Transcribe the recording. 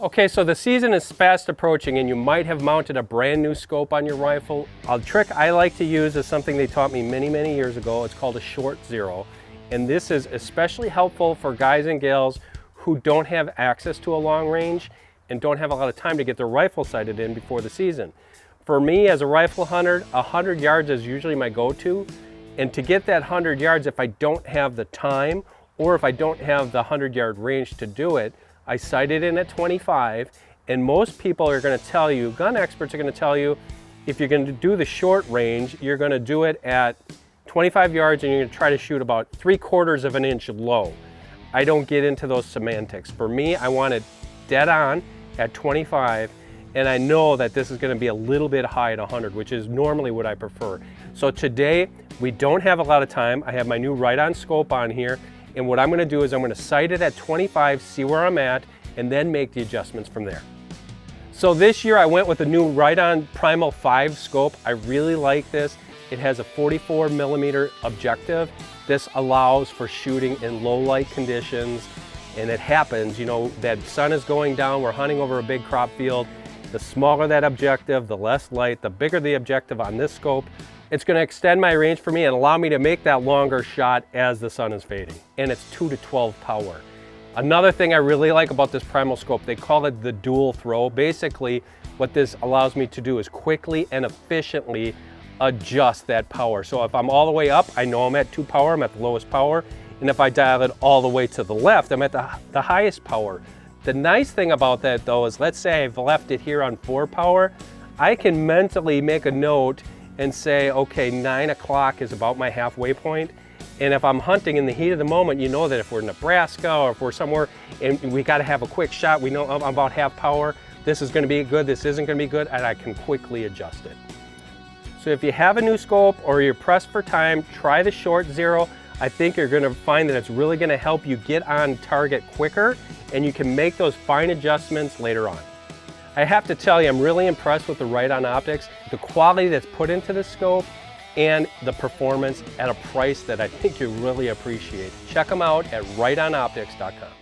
Okay, so the season is fast approaching and you might have mounted a brand new scope on your rifle. A trick I like to use is something they taught me many, many years ago. It's called a short zero. And this is especially helpful for guys and gals who don't have access to a long range and don't have a lot of time to get their rifle sighted in before the season. For me as a rifle hunter, 100 yards is usually my go-to. And to get that 100 yards, if I don't have the time or if I don't have the 100-yard range to do it, I sight it in at 25, and most people are going to tell you, gun experts are going to tell you, if you're going to do the short range, you're going to do it at 25 yards and you're going to try to shoot about 3/4 of an inch low. I don't get into those semantics. For me, I want it dead on at 25, and I know that this is going to be a little bit high at 100, which is normally what I prefer. So today, we don't have a lot of time. I have my new right-on scope on here. And what I'm going to do is I'm going to sight it at 25, see where I'm at, and then make the adjustments from there. So this year I went with a new right-on Primal 5 scope. I really like this. It has a 44mm objective. This allows for shooting in low light conditions, and it happens, you know, that sun is going down, we're hunting over a big crop field. The smaller that objective, the less light, the bigger the objective on this scope. It's going to extend my range for me and allow me to make that longer shot as the sun is fading. And it's 2 to 12 power. Another thing I really like about this Primal scope, they call it the dual throw. Basically, what this allows me to do is quickly and efficiently adjust that power. So if I'm all the way up, I know I'm at 2 power, I'm at the lowest power. And if I dial it all the way to the left, I'm at the highest power. The nice thing about that though is, let's say I've left it here on 4 power, I can mentally make a note and say, okay, 9 o'clock is about my halfway point. And if I'm hunting in the heat of the moment, you know that if we're in Nebraska or if we're somewhere and we got to have a quick shot, we know I'm about half power, this is going to be good, this isn't going to be good, and I can quickly adjust it. So if you have a new scope or you're pressed for time, try the short zero. I think you're going to find that it's really going to help you get on target quicker, and you can make those fine adjustments later on. I have to tell you, I'm really impressed with the right-on optics, the quality that's put into the scope, and the performance at a price that I think you really appreciate. Check them out at rightonoptics.com.